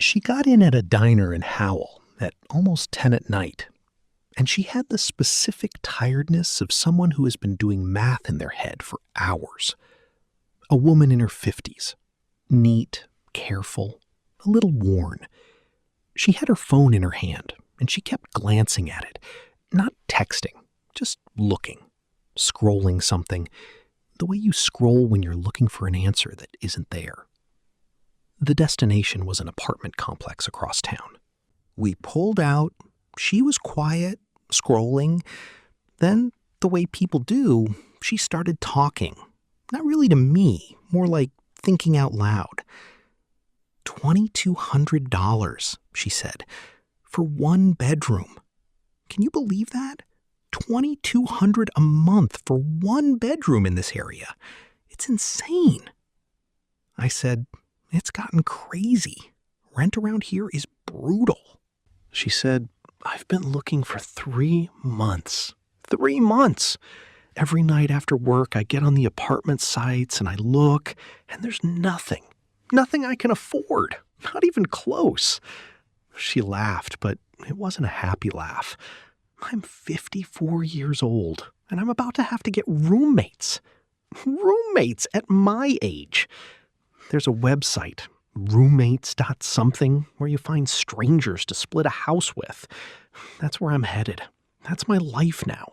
She got in at a diner in Howell at almost 10 at night, and she had the specific tiredness of someone who has been doing math in their head for hours. A woman in her 50s, neat, careful, a little worn. She had her phone in her hand, and she kept glancing at it, not texting, just looking, scrolling something, the way you scroll when you're looking for an answer that isn't there. The destination was an apartment complex across town. We pulled out. She was quiet, scrolling. Then, the way people do, she started talking. Not really to me, more like thinking out loud. $2,200, she said, for one bedroom. Can you believe that? $2,200 a month for one bedroom in this area. It's insane. I said, "It's gotten crazy. Rent around here is brutal." She said, "I've been looking for 3 months. 3 months. Every night after work, I get on the apartment sites and I look, and there's nothing. Nothing I can afford. Not even close." She laughed, but it wasn't a happy laugh. I'm 54 years old, and I'm about to have to get roommates. Roommates at my age. There's a website, roommates.something, where you find strangers to split a house with. That's where I'm headed. That's my life now.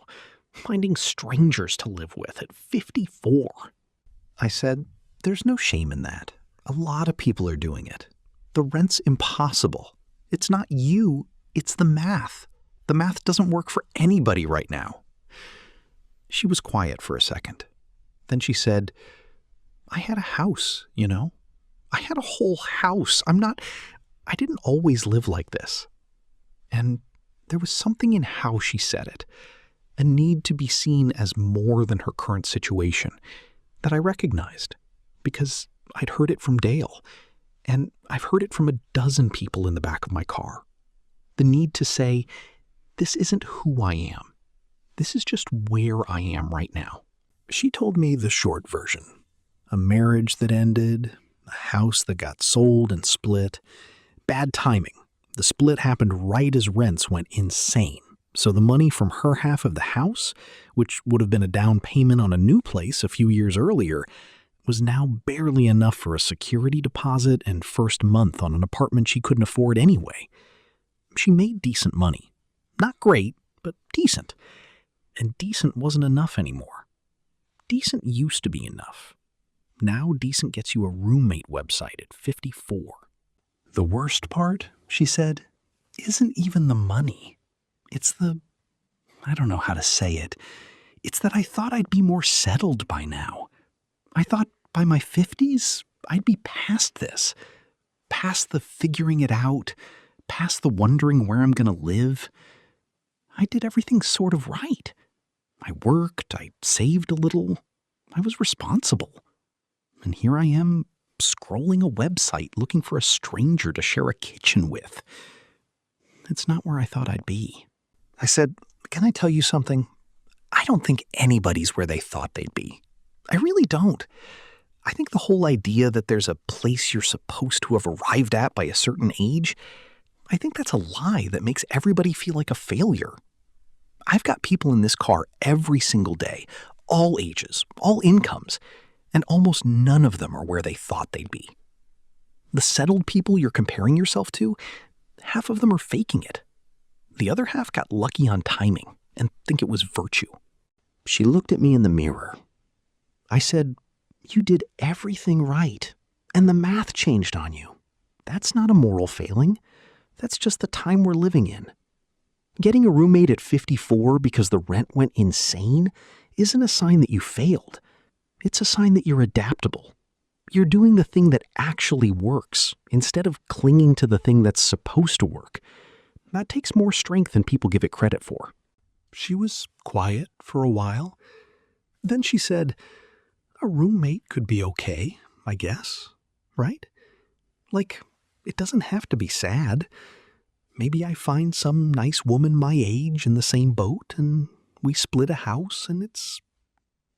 Finding strangers to live with at 54. I said, "There's no shame in that. A lot of people are doing it. The rent's impossible. It's not you, it's the math. The math doesn't work for anybody right now." She was quiet for a second. Then she said, "I had a house, you know? I had a whole house. I didn't always live like this." And there was something in how she said it, a need to be seen as more than her current situation, that I recognized, because I'd heard it from Dale, and I've heard it from a dozen people in the back of my car. The need to say, this isn't who I am. This is just where I am right now. She told me the short version. A marriage that ended, a house that got sold and split. Bad timing. The split happened right as rents went insane. So the money from her half of the house, which would have been a down payment on a new place a few years earlier, was now barely enough for a security deposit and first month on an apartment she couldn't afford anyway. She made decent money. Not great, but decent. And decent wasn't enough anymore. Decent used to be enough. Now decent gets you a roommate website at 54. The worst part, she said, isn't even the money. It's I don't know how to say it. It's that I thought I'd be more settled by now. I thought by my 50s, I'd be past this. Past the figuring it out. Past the wondering where I'm going to live. I did everything sort of right. I worked, I saved a little, I was responsible. And here I am, scrolling a website looking for a stranger to share a kitchen with. It's not where I thought I'd be. I said, "Can I tell you something? I don't think anybody's where they thought they'd be. I really don't. I think the whole idea that there's a place you're supposed to have arrived at by a certain age, I think that's a lie that makes everybody feel like a failure. I've got people in this car every single day, all ages, all incomes, and almost none of them are where they thought they'd be. The settled people you're comparing yourself to, half of them are faking it. The other half got lucky on timing and think it was virtue." She looked at me in the mirror. I said, "You did everything right, and the math changed on you. That's not a moral failing. That's just the time we're living in. Getting a roommate at 54 because the rent went insane isn't a sign that you failed. It's a sign that you're adaptable. You're doing the thing that actually works instead of clinging to the thing that's supposed to work. That takes more strength than people give it credit for." She was quiet for a while. Then she said, "A roommate could be okay, I guess, right? Like, it doesn't have to be sad. Maybe I find some nice woman my age in the same boat and we split a house and it's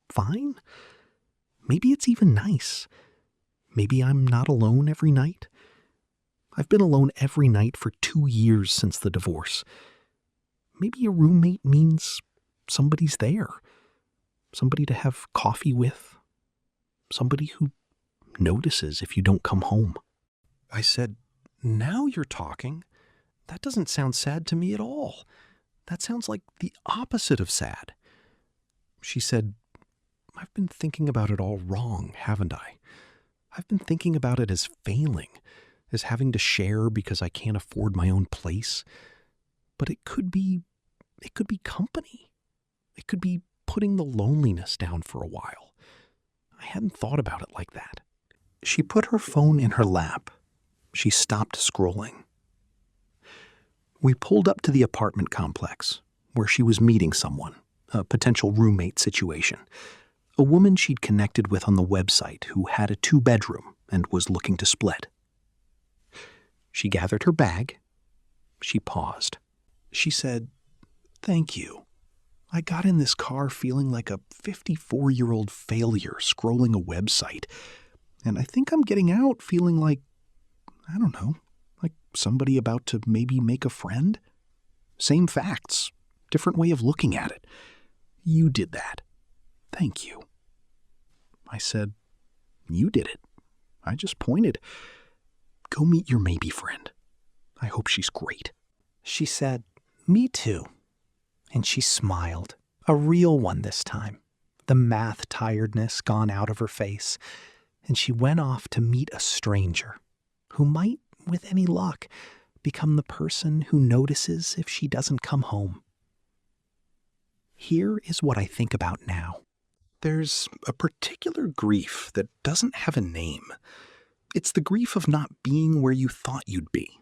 fine. Maybe it's even nice. Maybe I'm not alone every night. I've been alone every night for 2 years since the divorce. Maybe a roommate means somebody's there. Somebody to have coffee with. Somebody who notices if you don't come home. I said, "Now you're talking. That doesn't sound sad to me at all. That sounds like the opposite of sad." She said, "I've been thinking about it all wrong, haven't I? I've been thinking about it as failing, as having to share because I can't afford my own place. But it could be company. It could be putting the loneliness down for a while. I hadn't thought about it like that." She put her phone in her lap. She stopped scrolling. We pulled up to the apartment complex where she was meeting someone, a potential roommate situation, a woman she'd connected with on the website who had a 2-bedroom and was looking to split. She gathered her bag. She paused. She said, "Thank you. I got in this car feeling like a 54-year-old failure scrolling a website, and I think I'm getting out feeling like, I don't know, like somebody about to maybe make a friend. Same facts, different way of looking at it. You did that. Thank you." I said, "You did it. I just pointed. Go meet your maybe friend. I hope she's great." She said, "Me too." And she smiled, a real one this time, the math tiredness gone out of her face, and she went off to meet a stranger who might, with any luck, become the person who notices if she doesn't come home. Here is what I think about now. There's a particular grief that doesn't have a name. It's the grief of not being where you thought you'd be.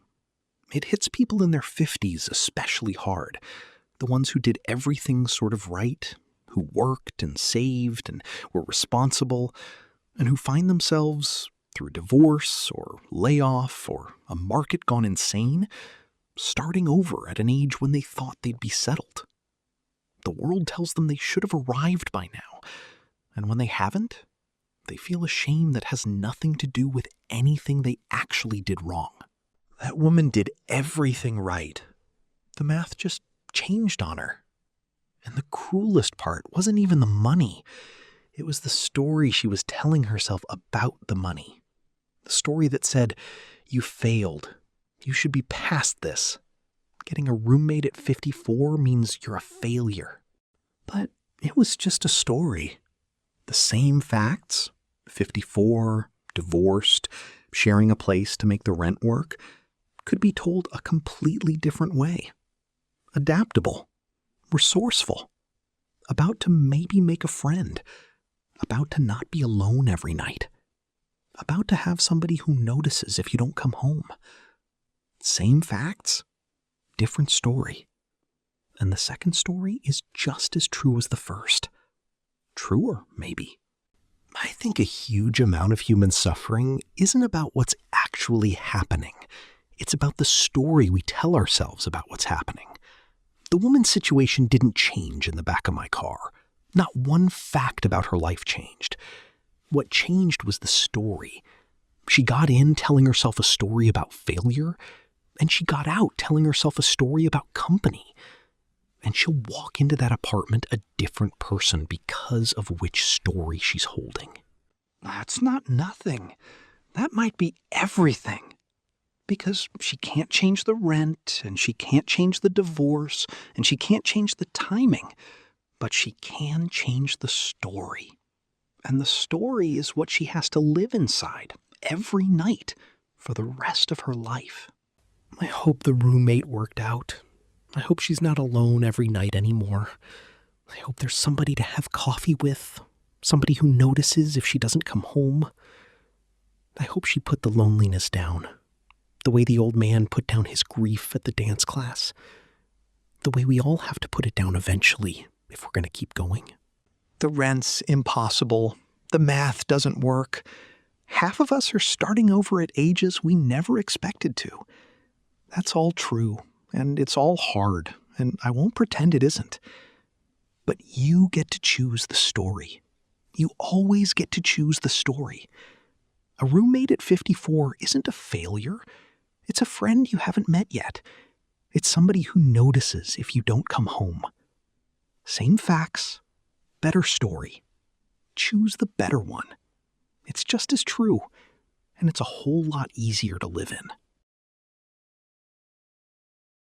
It hits people in their 50s especially hard. The ones who did everything sort of right, who worked and saved and were responsible, and who find themselves, through divorce or layoff or a market gone insane, starting over at an age when they thought they'd be settled. The world tells them they should have arrived by now, and when they haven't, they feel a shame that has nothing to do with anything they actually did wrong. That woman did everything right. The math just changed on her. And the cruelest part wasn't even the money. It was the story she was telling herself about the money. The story that said, "You failed. You should be past this. Getting a roommate at 54 means you're a failure." But it was just a story. The same facts, 54, divorced, sharing a place to make the rent work, could be told a completely different way. Adaptable, resourceful, about to maybe make a friend, about to not be alone every night, about to have somebody who notices if you don't come home. Same facts, different story. And the second story is just as true as the first. Truer, maybe. I think a huge amount of human suffering isn't about what's actually happening. It's about the story we tell ourselves about what's happening. The woman's situation didn't change in the back of my car. Not one fact about her life changed. What changed was the story. She got in telling herself a story about failure, and she got out telling herself a story about company. And she'll walk into that apartment a different person because of which story she's holding. That's not nothing. That might be everything. Because she can't change the rent, and she can't change the divorce, and she can't change the timing. But she can change the story. And the story is what she has to live inside every night for the rest of her life. I hope the roommate worked out. I hope she's not alone every night anymore. I hope there's somebody to have coffee with, somebody who notices if she doesn't come home. I hope she put the loneliness down, the way the old man put down his grief at the dance class, the way we all have to put it down eventually if we're going to keep going. The rent's impossible. The math doesn't work. Half of us are starting over at ages we never expected to. That's all true, and it's all hard, and I won't pretend it isn't. But you get to choose the story. You always get to choose the story. A roommate at 54 isn't a failure. It's a friend you haven't met yet. It's somebody who notices if you don't come home. Same facts, better story. Choose the better one. It's just as true, and it's a whole lot easier to live in.